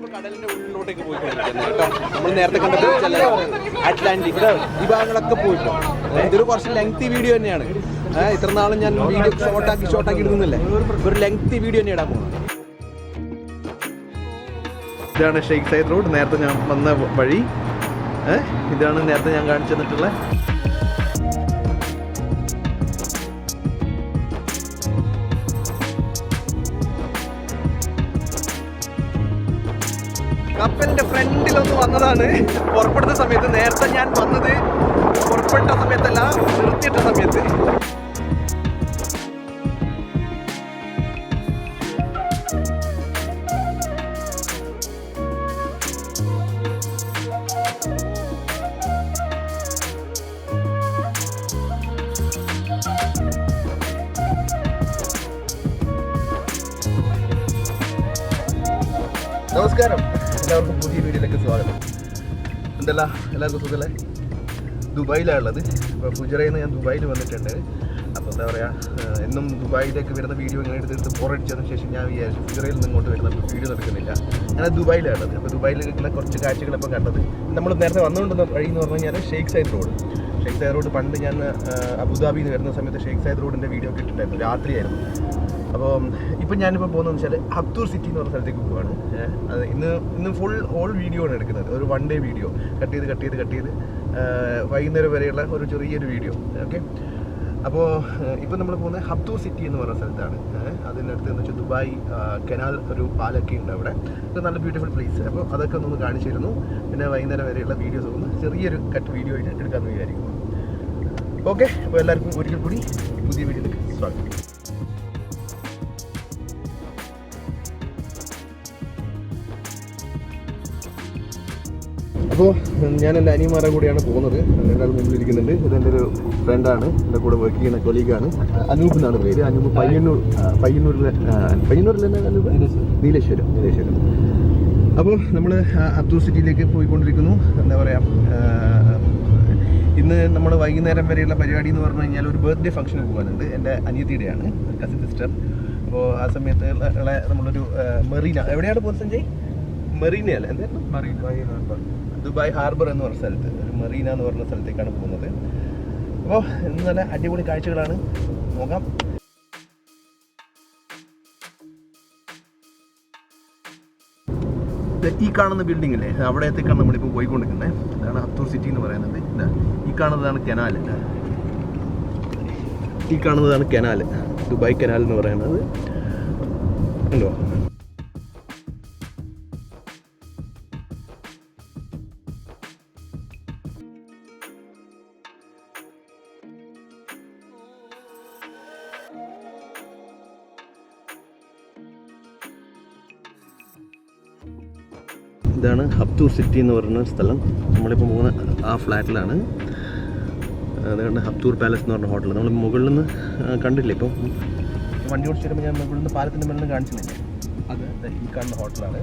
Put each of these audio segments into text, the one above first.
നമ്മളിപ്പോൾ കടലിന്റെ ഉള്ളിലോട്ടേക്ക് പോയിക്കൊണ്ടിരിക്കുന്നത്. നമ്മൾ നേരത്തെ കണ്ടത് അറ്റ്ലാന്റിക് ഈ ഭാഗങ്ങളൊക്കെ പോയിട്ടോ. ഇതൊരു കുറച്ച് ലെങ്തി വീഡിയോ തന്നെയാണ്. ഇത്ര നാളും ഞാൻ വീഡിയോ ഷോർട്ടാക്കി ഇടുന്നില്ലേ, ഒരു ലെങ്തി വീഡിയോ തന്നെ ഇടാൻ പോകുന്നത്. ഇതാണ് ഷെയ്ഖ് സയ്യിദ് റോഡ്, നേരത്തെ ഞാൻ വന്ന വഴി. ഇതാണ് നേരത്തെ ഞാൻ കാണിച്ചു തന്നിട്ടുള്ള കപ്പലിന്റെ ഫ്രണ്ടിലൊന്ന് വന്നതാണ്. പുറപ്പെടുന്ന സമയത്ത്, നേരത്തെ ഞാൻ വന്നത് പുറപ്പെട്ട സമയത്തല്ല, നിർത്തിയിട്ട സമയത്ത്. നമസ്കാരം, എല്ലാവർക്കും പുതിയ വീഡിയോയിലേക്ക് സ്വാഗതം. എന്തല്ല എല്ലാവർക്കും സുഖമല്ലേ? ദുബായിലാണുള്ളത്. ഇപ്പോൾ ഫുജറയിൽ നിന്ന് ഞാൻ ദുബായിൽ വന്നിട്ടുണ്ട്. അപ്പോൾ എന്താ പറയുക, എന്നും ദുബായിലേക്ക് വരുന്ന വീഡിയോ ഇങ്ങനെ എടുത്തിട്ട് ബോറടിച്ചതിന് ശേഷം ഞാൻ വിചാരിച്ചു ഫുജറയിൽ നിന്ന് ഇങ്ങോട്ട് വരുന്ന വീഡിയോ എടുക്കുന്നില്ല. ഞാൻ ദുബായിലാണുള്ളത്. അപ്പോൾ ദുബായിലേക്കുള്ള കുറച്ച് കാഴ്ചകളിപ്പോൾ കണ്ടത്. നമ്മൾ നേരത്തെ വന്നുകൊണ്ടുന്ന വഴി എന്ന് പറഞ്ഞു കഴിഞ്ഞാൽ ഷെയ്ഖ് സയ്യിദ് റോഡ്. ഷെയ്ഖ് സയ്യിദ് റോഡ് പണ്ട് ഞാൻ അബുദാബിയിൽ നിന്ന് വരുന്ന സമയത്ത് ഷെയ്ഖ് സയ്യിദ് റോഡിൻ്റെ വീഡിയോ ഒക്കെ ഇട്ടിട്ടുണ്ടായിരുന്നു, രാത്രിയായിരുന്നു. അപ്പോൾ ഇപ്പം ഞാനിപ്പോൾ പോകുന്നതെന്ന് വെച്ചാൽ ഹബ്തൂർ സിറ്റി എന്ന് പറഞ്ഞ സ്ഥലത്തേക്ക് പോവുകയാണ്. അത് ഇന്ന് ഹോൾ വീഡിയോ ആണ് എടുക്കുന്നത്. ഒരു 1 ഡേ വീഡിയോ കട്ട് ചെയ്ത് വൈകുന്നേരം വരെയുള്ള ഒരു ചെറിയൊരു വീഡിയോ. ഓക്കെ, അപ്പോൾ ഇപ്പം നമ്മൾ പോകുന്നത് ഹബ്തൂർ സിറ്റി എന്ന് പറയുന്ന സ്ഥലത്താണ്. അതിനടുത്ത് എന്ന് വെച്ചാൽ ദുബായ് കനാൽ ഒരു പാലൊക്കെ ഉണ്ട് അവിടെ. ഇത് നല്ല ബ്യൂട്ടിഫുൾ പ്ലേസ്. അപ്പോൾ അതൊക്കെ ഒന്ന് കാണിച്ചിരുന്നു. പിന്നെ വൈകുന്നേരം വരെയുള്ള വീഡിയോസ് ഒന്ന് ചെറിയൊരു കട്ട് വീഡിയോ ആയിട്ട് എടുക്കാമെന്ന് വിചാരിക്കുന്നു. ഓക്കെ, അപ്പോൾ എല്ലാവർക്കും ഒരിക്കൽ കൂടി പുതിയ വീഡിയോയിലേക്ക് സ്വാഗതം. അപ്പോൾ ഞാൻ എൻ്റെ അനിയന്മാരെ കൂടെയാണ് പോകുന്നത്. രണ്ടാളും മുമ്പിലിരിക്കുന്നുണ്ട്. ഇതെൻ്റെ ഒരു ഫ്രണ്ടാണ്, എൻ്റെ കൂടെ വർക്ക് ചെയ്യുന്ന കൊലീഗാണ്. അനൂപ് എന്നാണ് പേര്. അനൂപ് പയ്യന്നൂരിലെ അനൂപ് നീലേശ്വരം. അപ്പോൾ നമ്മൾ ഹബ്തൂർ സിറ്റിയിലേക്ക് പോയിക്കൊണ്ടിരിക്കുന്നു. എന്താ പറയുക, ഇന്ന് നമ്മൾ വൈകുന്നേരം വരെയുള്ള പരിപാടി എന്ന് പറഞ്ഞു കഴിഞ്ഞാൽ ഒരു ബർത്ത്ഡേ ഫംഗ്ഷന് പോകാനുണ്ട്. എൻ്റെ അനിയത്തിയുടെയാണ്, കസിൻ സിസ്റ്റർ. അപ്പോൾ ആ സമയത്ത് ഉള്ള നമ്മളൊരു മെറീന, എവിടെയാണ് പോകുന്നത് സഞ്ജയ്? മെറീനയല്ല, എന്തായിരുന്നു? ദുബായ് ഹാർബർ എന്ന് പറഞ്ഞ സ്ഥലത്ത്, ഒരു മെറീന എന്ന് പറഞ്ഞ സ്ഥലത്തേക്കാണ് പോകുന്നത്. അപ്പോൾ ഇന്ന് നല്ല അടിപൊളി കാഴ്ചകളാണ്, നോക്കാം. ഈ കാണുന്ന ബിൽഡിംഗ് അല്ലേ, അവിടത്തേക്കാണ് നമ്മളിപ്പോൾ പോയിക്കൊണ്ടിരിക്കുന്നത്. ഇതാണ് ഹബ്തൂർ സിറ്റി എന്ന് പറയുന്നത്. ഈ കാണുന്നതാണ് കനാൽ. ഈ കാണുന്നതാണ് കനാൽ, ദുബായ് കനാൽ എന്ന് പറയുന്നത്. ഉണ്ടോ? ഇതാണ് ഹബ്തൂർ സിറ്റി എന്ന് പറയുന്ന സ്ഥലം. നമ്മളിപ്പോൾ പോകുന്ന ആ ഫ്ലാറ്റിലാണ്. അതുകൊണ്ട് ഹബ്തൂർ പാലസ് എന്ന് പറഞ്ഞ ഹോട്ടൽ നമ്മൾ മുകളിൽ നിന്ന് കണ്ടില്ലേ. ഇപ്പം വണ്ടി ഓടിച്ച് വരുമ്പോൾ ഞാൻ മുകളിൽ നിന്ന് പാലത്തിൻ്റെ മുകളിൽ നിന്ന് കാണിച്ചില്ലേ, അത് ഈ കാണുന്ന ഹോട്ടലാണ്.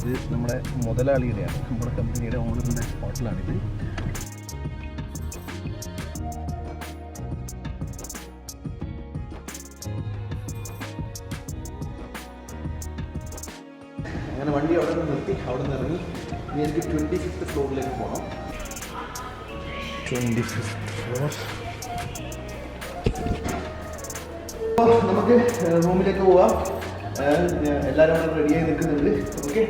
ഇത് നമ്മുടെ മുതലാളിയുടെയാണ്, നമ്മുടെ കമ്പനിയുടെ ഓണറിൻ്റെ ഹോട്ടലാണിത്. അങ്ങനെ വണ്ടി അവിടെ നിന്ന് നിർത്തി, അവിടെ നിന്ന് ഇറങ്ങി എനിക്ക് 25th ഫ്ലോറിലേക്ക് പോകണം. 25th floor. അപ്പോൾ നമുക്ക് റൂമിലേക്ക് പോവാം. എല്ലാവരും അവിടെ റെഡിയായി നിൽക്കുന്നുണ്ട്. ഓക്കെ,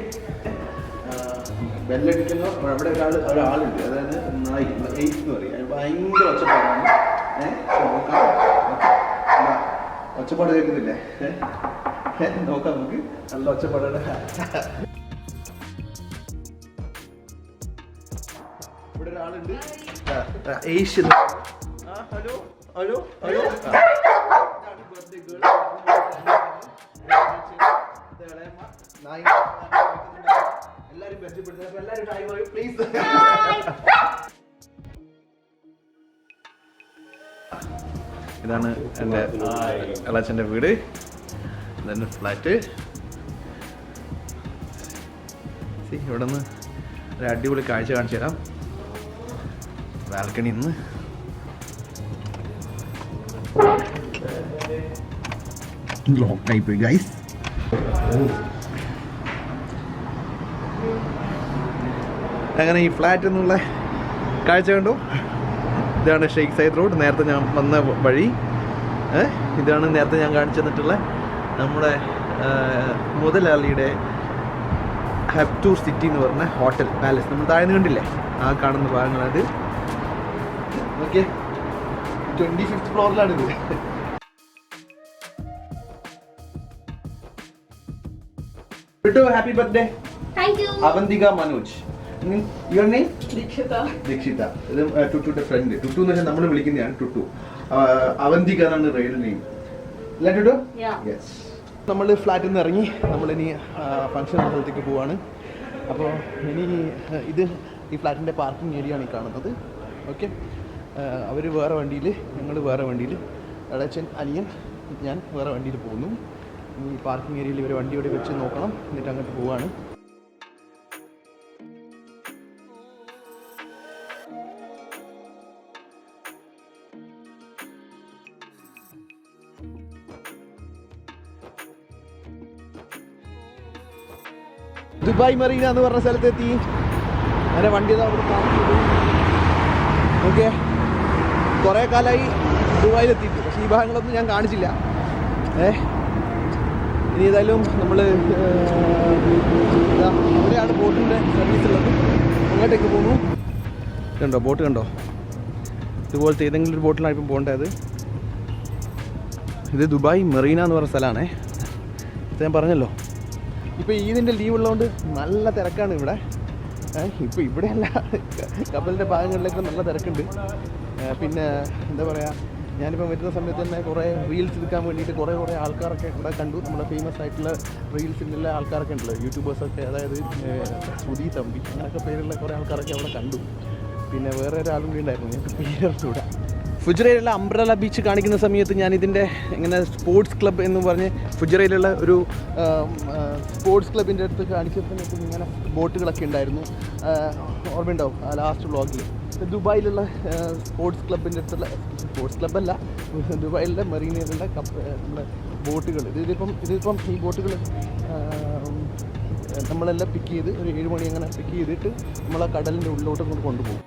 ബെല്ലടിക്കുന്നു. അവിടെ ഒരാളുണ്ട്, അതായത് 8 എന്ന് പറയും. ഭയങ്കര ഒച്ചപ്പാടാണ്. നോക്കാം, ഒച്ചപ്പാട് കേൾക്കുന്നില്ലേ? നോക്കാം, നമുക്ക് നല്ല ഒച്ചപ്പാടാണ്. ഇവിടെ ഒരാളുണ്ട്, Asia. Hello hello hello. Birthday girl, എല്ലാവരും പരിചയപ്പെടുത്തുന്നത്. അപ്പോൾ എല്ലാവരും ഹായ് പറയൂ പ്ലീസ്. ഇതാണ് എൻ്റെ അളച്ചൻ്റെ വീട്, ഇതാണ് ഫ്ലാറ്റ്. ഇവിടെ നിന്ന് ഒരു അടിപൊളി കാഴ്ച കാണിച്ചു തരാം. ബാൽക്കണിയിൽ നിന്ന് ലോക്കായി പോയി ഗൈസ്. അങ്ങനെ ഈ ഫ്ലാറ്റ് എന്നുള്ള കാഴ്ച കണ്ടു. ഇതാണ് ഷെയ്ഖ് സയ്യിദ് റോഡ്, നേരത്തെ ഞാൻ വന്ന വഴി. ഇതാണ് നേരത്തെ ഞാൻ കാണിച്ചു തന്നിട്ടുള്ള നമ്മുടെ മുതലാളിയുടെ ഹെപ്റ്റൂർ സിറ്റി എന്ന് പറഞ്ഞ ഹോട്ടൽ പാലസ്. നമ്മൾ താഴ്ന്നു കണ്ടില്ലേ ആ കാണുന്ന ഭാഗങ്ങളത്. ഓക്കെ, 25th ഫ്ലോറിലാണിത്. Happy birthday. Avantika Manoj. Your name? Dikshitha. ഇത് ടുട്ടുയുടെ ഫ്രണ്ട്. ടുട്ടു എന്ന് വെച്ചാൽ നമ്മൾ വിളിക്കുന്നതാണ് ടുട്ടു. അവന്തിക എന്നാണ് റിയൽ നെയിം. അല്ല ടുട്ടു? യെസ്. നമ്മൾ ഫ്ലാറ്റിൽ നിന്ന് ഇറങ്ങി നമ്മളിനി ഫംഗ്ഷൻ സ്ഥലത്തേക്ക് പോവാണ്. അപ്പോൾ ഇനി ഇത് ഈ ഫ്ലാറ്റിൻ്റെ പാർക്കിംഗ് ഏരിയ ആണ് ഈ കാണുന്നത്. ഓക്കെ, അവർ വേറെ വണ്ടിയിൽ, ഞങ്ങൾ വേറെ വണ്ടിയിൽ, അടച്ചൻ അനിയൻ ഞാൻ വേറെ വണ്ടിയിൽ പോകുന്നു. ഈ പാർക്കിംഗ് ഏരിയയിൽ ഇവർ വണ്ടിയോടെ വെച്ച് നോക്കണം, എന്നിട്ട് അങ്ങോട്ട് പോവാണ്. ദുബായ് മറീന എന്ന് പറഞ്ഞ സ്ഥലത്തെത്തി. അങ്ങനെ വണ്ടി അവിടെ പാർക്ക് ചെയ്തു. ഓക്കെ, കുറേ കാലമായി ദുബായിലെത്തിയിട്ട്, പക്ഷേ ഈ ഭാഗങ്ങളൊന്നും ഞാൻ കാണിച്ചില്ല. ഇനി ഏതായാലും നമ്മൾ അവിടെയാണ് ബോട്ടിൻ്റെ സർവീസ് ഉള്ളത്. അങ്ങോട്ടേക്ക് പോകുന്നു. കണ്ടോ ബോട്ട് കണ്ടോ? ഇതുപോലത്തെ ഏതെങ്കിലും ഒരു ബോട്ടിലാണ് ഇപ്പം പോകേണ്ടത്. ഇത് ദുബായ് മെറീന എന്ന് പറഞ്ഞ സ്ഥലമാണേ. ഞാൻ പറഞ്ഞല്ലോ, ഇപ്പോൾ ഈദിൻ്റെ ലീവ് ഉള്ളതുകൊണ്ട് നല്ല തിരക്കാണ് ഇവിടെ. ഇപ്പോൾ ഇവിടെയല്ല, കപ്പലിൻ്റെ ഭാഗങ്ങളിലേക്ക് നല്ല തിരക്കുണ്ട്. പിന്നെ എന്താ പറയുക, ഞാനിപ്പോൾ വരുന്ന സമയത്ത് തന്നെ കുറേ റീൽസ് എടുക്കാൻ വേണ്ടിയിട്ട് കുറേ ആൾക്കാരൊക്കെ ഇവിടെ കണ്ടു. നമ്മുടെ ഫേമസ് ആയിട്ടുള്ള റീൽസിലുള്ള ആൾക്കാരൊക്കെ ഉണ്ടല്ലോ, യൂട്യൂബേഴ്സൊക്കെ, അതായത് സുധി തമ്പി അങ്ങനെയൊക്കെ പേരുള്ള കുറേ ആൾക്കാരൊക്കെ അവിടെ കണ്ടു. പിന്നെ വേറെ ഒരാളും കൂടി ഉണ്ടായിരുന്നു, ഞങ്ങൾക്ക് പേരറിഞ്ഞൂടെ. ഫുജറയിലുള്ള അംബ്രല ബീച്ച് കാണിക്കുന്ന സമയത്ത് ഞാൻ ഇതിൻ്റെ ഇങ്ങനെ സ്പോർട്സ് ക്ലബ്ബ് എന്ന് പറഞ്ഞ് ഫുജറയിലുള്ള ഒരു സ്പോർട്സ് ക്ലബിൻ്റെ അടുത്ത് കാണിച്ച സമയത്ത് ഇങ്ങനെ ബോട്ടുകളൊക്കെ ഉണ്ടായിരുന്നു. ഓർമ്മയുണ്ടാവും ആ ലാസ്റ്റ് വ്ളോഗിൽ. ദുബായിലുള്ള സ്പോർട്സ് ക്ലബിൻ്റെ അടുത്തുള്ള, സ്പോർട്സ് ക്ലബ്ബല്ല, ദുബായിലുള്ള മെറീനയിലുള്ള നമ്മുടെ ബോട്ടുകൾ. ഇതിപ്പം ഈ ബോട്ടുകൾ നമ്മളെല്ലാം പിക്ക് ചെയ്ത് ഒരു 7 മണി അങ്ങനെ പിക്ക് ചെയ്തിട്ട് നമ്മളെ കടലിൻ്റെ ഉള്ളിലോട്ട് കൊണ്ടുപോകും.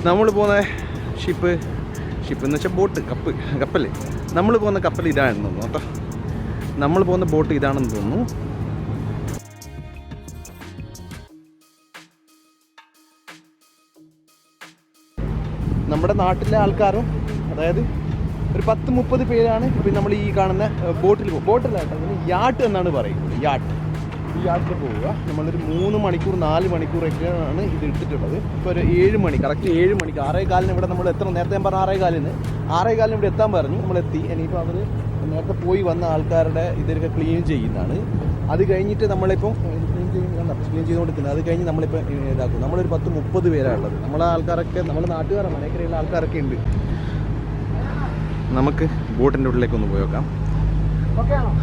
നമ്മൾ പോകുന്ന ഷിപ്പ് എന്ന് വെച്ചാൽ ബോട്ട്, കപ്പൽ. നമ്മൾ പോകുന്ന കപ്പൽ ഇതാണെന്ന് തോന്നുന്നു കേട്ടോ. നമ്മൾ പോകുന്ന ബോട്ട് ഇതാണെന്ന് തോന്നുന്നു. നമ്മുടെ നാട്ടിലെ ആൾക്കാരും, അതായത് ഒരു 10-30 പേരാണ് ഇപ്പം നമ്മൾ ഈ കാണുന്ന ബോട്ടിലാട്ടോ, യാട്ട് എന്നാണ് പറയുന്നത്. ഈ യാട്ടിൽ പോവുക. നമ്മളൊരു 3 മണിക്കൂർ 4 മണിക്കൂറൊക്കെയാണ് ഇത് എടുത്തിട്ടുള്ളത്. ഇപ്പോൾ ഒരു 7 മണി, കറക്റ്റ് 7 മണിക്ക് 6:15 ഇവിടെ നമ്മൾ എത്തണം. നേരത്തെ ഞാൻ പറഞ്ഞ 6:15 ഇവിടെ എത്താൻ പറഞ്ഞു. നമ്മളെത്തി. ഇനിയിപ്പോൾ അവർ നേരത്തെ പോയി വന്ന ആൾക്കാരുടെ ഇതൊക്കെ ക്ലീൻ ചെയ്യുന്നതാണ്. അത് കഴിഞ്ഞിട്ട് നമ്മളിപ്പം ക്ലീൻ ചെയ്തുകൊണ്ടിരിക്കുന്നത്. അത് കഴിഞ്ഞ് നമ്മളിപ്പോൾ ഇതാക്കും. നമ്മളൊരു 10-30 പേരാണുള്ളത്. നമ്മളെ ആൾക്കാരൊക്കെ, നമ്മുടെ നാട്ടുകാരാണ്, മലക്കരയുള്ള ആൾക്കാരൊക്കെ ഉണ്ട്. നമുക്ക് ബോട്ടിൻ്റെ ഉള്ളിലേക്കൊന്ന് പോയി നോക്കാം. ഓക്കെ ആണോ?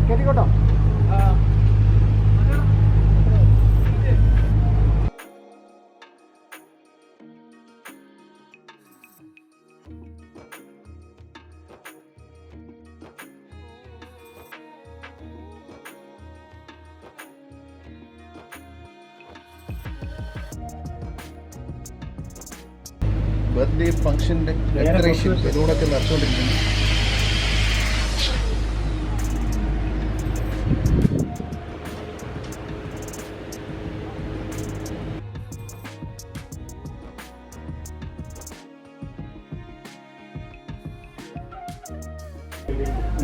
കേട്ടോ. ബർത്ത്ഡേ ഫംഗ്ഷൻ്റെ ഡെക്കറേഷൻ ഇതോടൊക്കെ നടന്നുകൊണ്ടിരിക്കുന്നു.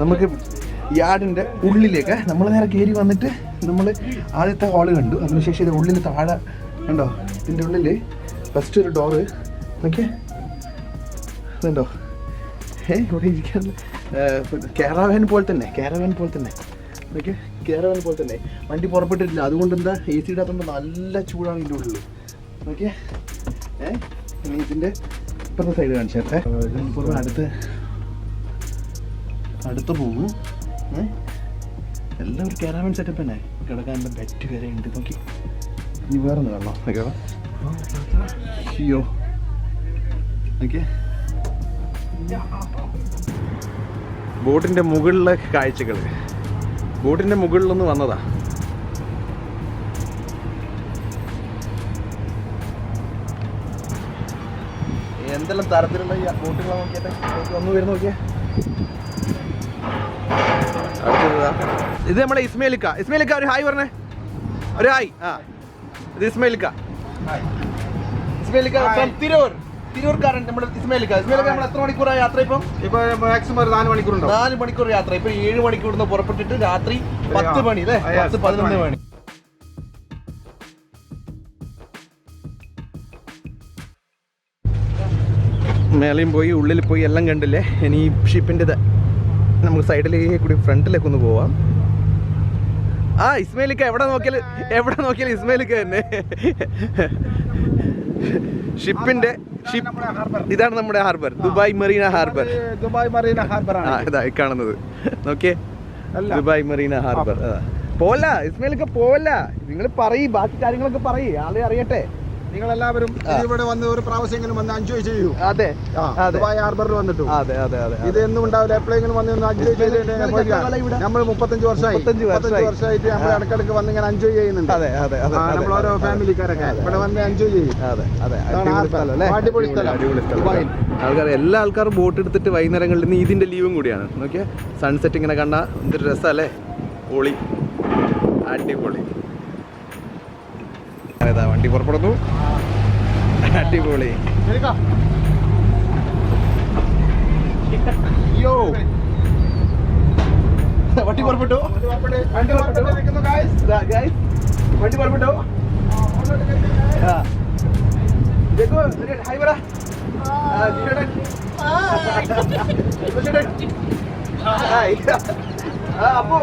നമുക്ക് യാർഡിൻ്റെ ഉള്ളിലേക്ക് നമ്മൾ നേരെ കയറി വന്നിട്ട് നമ്മൾ ആദ്യത്തെ ഹാള് കണ്ടു. അതിനുശേഷം ഇത് ഉള്ളിൽ താഴെ കണ്ടോ, ഇതിൻ്റെ ഉള്ളിൽ ഫസ്റ്റ് ഒരു ഡോറ് ഓക്കെ ഇതുണ്ടോ. ഇവിടെ ഇരിക്കാൻ കാരവാൻ പോലെ തന്നെ ഓക്കെ, കാരവാൻ പോലെ തന്നെ. വണ്ടി പുറപ്പെട്ടിട്ടില്ല, അതുകൊണ്ട് എന്താ AC ഇടാത്തതുകൊണ്ട് നല്ല ചൂടാണ് ഇതിൻ്റെ ഉള്ളിൽ. ഓക്കെ, ഇനി ഇതിൻ്റെ ഇപ്പുറത്തെ സൈഡ് കാണിച്ചേട്ടെ. ഇതിപ്പോൾ അടുത്ത് പോകും. എല്ലാം ഒരു കാരവാൻ സെറ്റപ്പ് തന്നെ. കിടക്കാൻ ബെറ്റ് വരെ ഉണ്ട്. നോക്കി ഇനി വേറെ ഒന്ന് കാണണം. അയ്യോ ഓക്കെ, ബോട്ടിൻ്റെ മുകളിലെ കാഴ്ചകൾ. ബോട്ടിൻ്റെ മുകളിലൊന്ന് വന്നതാ. എന്തെല്ലാം തരത്തിലുള്ള ഈ ബോട്ടുകളെ നോക്കിയിട്ട് ഒന്ന് വരുന്ന നോക്കിയേ. ഇത് നമ്മുടെ ഇസ്മയിലിക്ക. ഇസ്മയിലിക്ക ഒരു ഹായ് പറഞ്ഞേ, ഒരു ഹായ്. ആ ഇത് ഇസ്മയിലിക്ക. ഇസ്മയിലിക്ക തിരൂർ, തിരൂർക്കാരൻ നമ്മുടെ ഇസ്മയിലിക്ക. ഇസ്മയിലിക്ക നമ്മൾ എത്ര മണിക്കൂറാണ് യാത്ര? ഇപ്പൊ മാക്സിമം ഒരു 4 മണിക്കൂറുണ്ട്. 4 മണിക്കൂർ യാത്ര. ഇപ്പൊ 7 മണിക്കൂർ നിന്ന് പുറപ്പെട്ടിട്ട് രാത്രി 10 മണി അല്ലേ, 10-11 മണി. മേലെയും പോയി ഉള്ളിൽ പോയി എല്ലാം കണ്ടില്ലേ. ഇനി ഷിപ്പിൻ്റെ നമുക്ക് സൈഡിലേക്ക് കൂടി ഫ്രണ്ടിലേക്ക് ഒന്ന് പോവാം. ആ ഇസ്മയിലിക്ക എവിടെ നോക്കിയാലും ഇസ്മയിലിക്ക തന്നെ. ഷിപ്പിന്റെ ഇതാണ് നമ്മുടെ ഹാർബർ, ദുബായ് മറീന ഹാർബർ. ആ ഇതായി കാണുന്നത് നോക്കിയേ, ദുബായ് മറീന ഹാർബർ. പോവല്ല ഇസ്മയിലിക്ക, പോവല്ല. നിങ്ങൾ പറയ്, ബാക്കി കാര്യങ്ങളൊക്കെ പറയ്, ആളെ അറിയട്ടെ. നിങ്ങളെല്ലാവരും ഇവിടെ വന്ന് ഒരു പ്രാവശ്യമെങ്കിലും വന്ന് എൻജോയ് ചെയ്യൂ. അതെ, ദുബായ് ഹാർബറിൽ വന്നിട്ടു. അതെ അതെ അതെ, ഇത് എന്നും ഉണ്ടാവില്ല. എപ്പോഴെങ്കിലും വന്ന് എൻജോയ് ചെയ്തിട്ട് നമ്മൾ 35 വർഷമായിട്ട് നമ്മൾ ഇടക്കിടക്ക് വന്ന് ഇങ്ങനെ എൻജോയ് ചെയ്യുന്നുണ്ട്. അതെ അതെ അതെ, നമ്മൾ ഓരോ ഫാമിലിക്കാരൊക്കെ ഇവിടെ വന്ന് എൻജോയ് ചെയ്യും. അതെ അതെ, അടിപൊളി സ്ഥലം. ആൾക്കാർ, എല്ലാ ആൾക്കാരും ബോട്ട് എടുത്തിട്ട് വൈകുന്നേരങ്ങളിൽ നിന്ന് ഇതിന്റെ ലീവും കൂടിയാണ്. നോക്കിയാൽ സൺസെറ്റ് ഇങ്ങനെ കണ്ട എന്തൊരു രസമല്ലേ, പൊളി, അടിപൊളി. അതാ വണ്ടി പുറപ്പെടുന്നു, അടിപൊളി. യോ വണ്ടി പുറപ്പെട്ടു, വണ്ടി പുറപ്പെട്ടു. ഹായ് പറ. അപ്പോ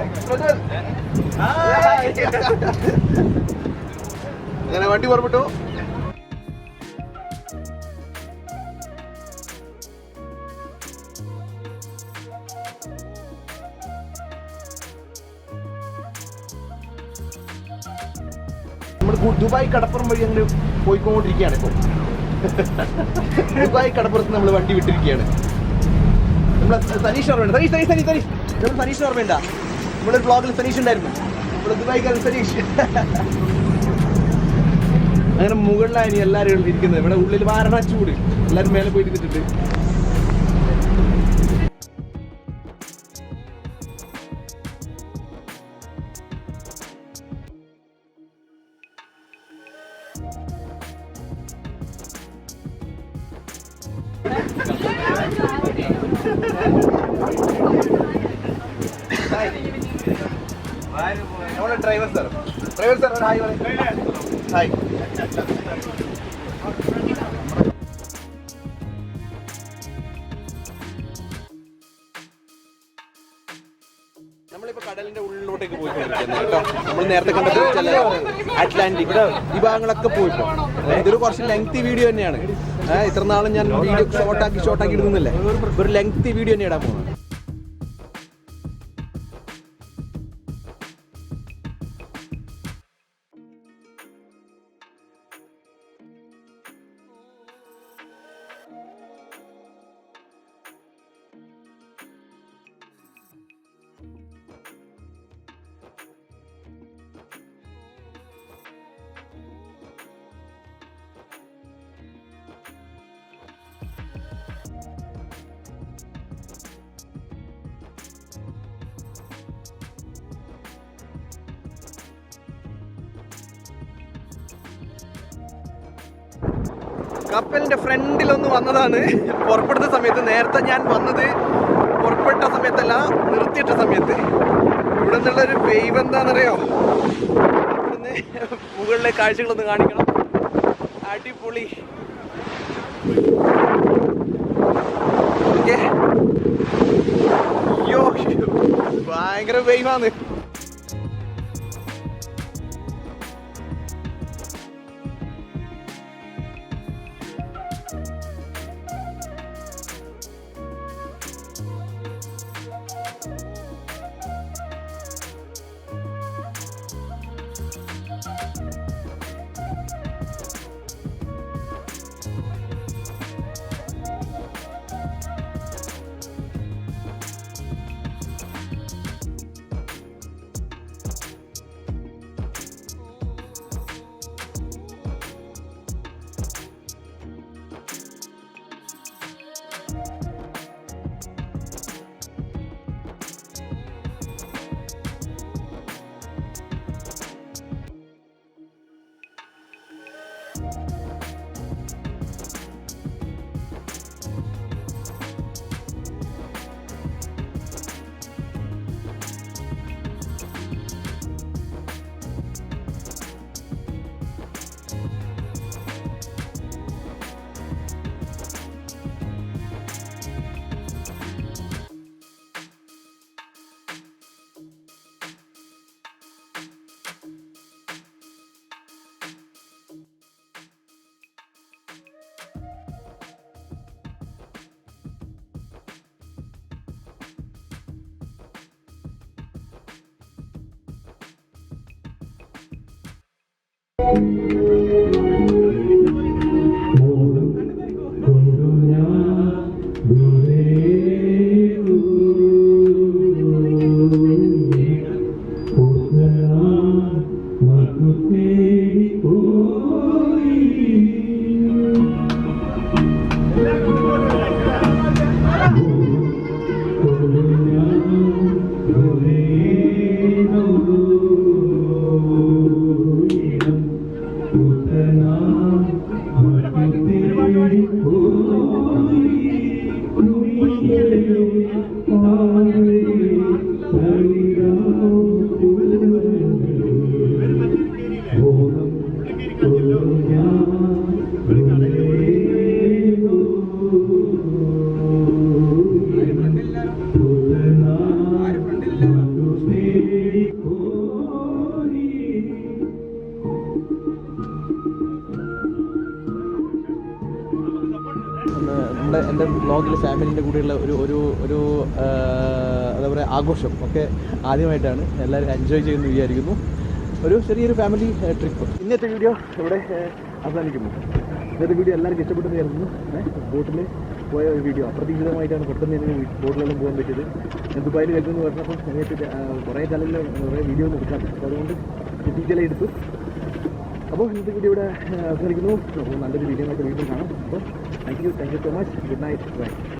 അങ്ങനെ വണ്ടി പുറപ്പെട്ടു. നമ്മൾ ദുബായ് കടപ്പുറം വഴി അങ്ങനെ പോയിക്കൊണ്ടിരിക്കുകയാണ് ഇപ്പോൾ. ദുബായ് കടപ്പുറത്ത് നമ്മൾ വണ്ടി വിട്ടിരിക്കുകയാണ്. നമ്മൾ സനീഷ് ഓർമ്മയുണ്ട്, നമ്മൾ സനീഷ് ഓർമ്മയുണ്ട? നമ്മുടെ ബ്ലോഗിൽ സനീഷ് ഉണ്ടായിരുന്നു, നമ്മുടെ ദുബായ്ക്കാരൻ സനീഷ്. അങ്ങനെ മുകളിലാണ് ഇനി എല്ലാവരും ഇരിക്കുന്നത്. ഇവിടെ ഉള്ളിൽ വാരണ ചൂട്, എല്ലാവരും മേലെ പോയി ഇരുന്നിട്ടുണ്ട്. നമ്മുടെ ഡ്രൈവർ സാർ ഹായ് ഹായ്. നമ്മളിപ്പോ കടലിന്റെ ഉള്ളിലോട്ടേക്ക് പോയിക്കൊണ്ടിരിക്കുന്നു കേട്ടോ. നമ്മൾ നേരത്തെ കണ്ടത് അറ്റ്ലാന്റിക് ഈ ഭാഗങ്ങളൊക്കെ പോയിപ്പോ. ഇതൊരു കുറച്ച് ലെങ്തി വീഡിയോ തന്നെയാണ്. ഇത്ര നാളും ഞാൻ വീഡിയോ ഷോർട്ടാക്കി ഇടുന്നില്ലേ, ഒരു ലെങ്തി വീഡിയോ തന്നെ ഇടാൻ പോകുന്നത്. കപ്പലിന്റെ ഫ്രണ്ടിലൊന്ന് വന്നതാണ് പുറപ്പെടുത്ത സമയത്ത്. നേരത്തെ ഞാൻ വന്നത് പുറപ്പെട്ട സമയത്തല്ല, നിർത്തിയിട്ട സമയത്ത്. ഇവിടെ നിന്നുള്ളൊരു വേവ് എന്താണെന്നറിയോ? ഇവിടുന്ന് മുകളിലെ കാഴ്ചകളൊന്ന് കാണിക്കണം. അടിപൊളി. അയ്യോ ഭയങ്കര വേവാണ്. എൻ്റെ ബ്ലോഗിൽ ഫാമിലിൻ്റെ കൂടെയുള്ള ഒരു എന്താ പറയുക ആഘോഷം ഒക്കെ ആദ്യമായിട്ടാണ്. എല്ലാവരും എൻജോയ് ചെയ്യുമെന്ന് വിചാരിക്കുന്നു. ഒരു ചെറിയൊരു ഫാമിലി ട്രിപ്പ്. ഇന്നത്തെ വീഡിയോ ഇവിടെ അവസാനിക്കുന്നു. ഇന്നത്തെ വീഡിയോ എല്ലാവർക്കും ഇഷ്ടപ്പെട്ടെന്ന് വിചാരിക്കുന്നു. ബോട്ടിൽ പോയ ഒരു വീഡിയോ അപ്രതീക്ഷിതമായിട്ടാണ് പെട്ടെന്ന് എനിക്ക് ബോട്ടിലെല്ലാം പോകാൻ പറ്റിയത്. ഞാൻ ദുബായിൽ കഴിക്കുമെന്ന് പറഞ്ഞപ്പോൾ സമയത്ത് കുറേ ചാനലിൽ കുറേ വീഡിയോ ഒന്നും എടുക്കാം. അപ്പോൾ അതുകൊണ്ട് ഡീറ്റെയിൽ എടുത്തു. അപ്പോൾ ഇന്നത്തെ വീഡിയോ ഇവിടെ അവസാനിക്കുന്നു. അപ്പോൾ നല്ലൊരു വീഡിയോ ആയിട്ട് വീണ്ടും കാണാം. അപ്പോൾ thank you so much. Good night. By.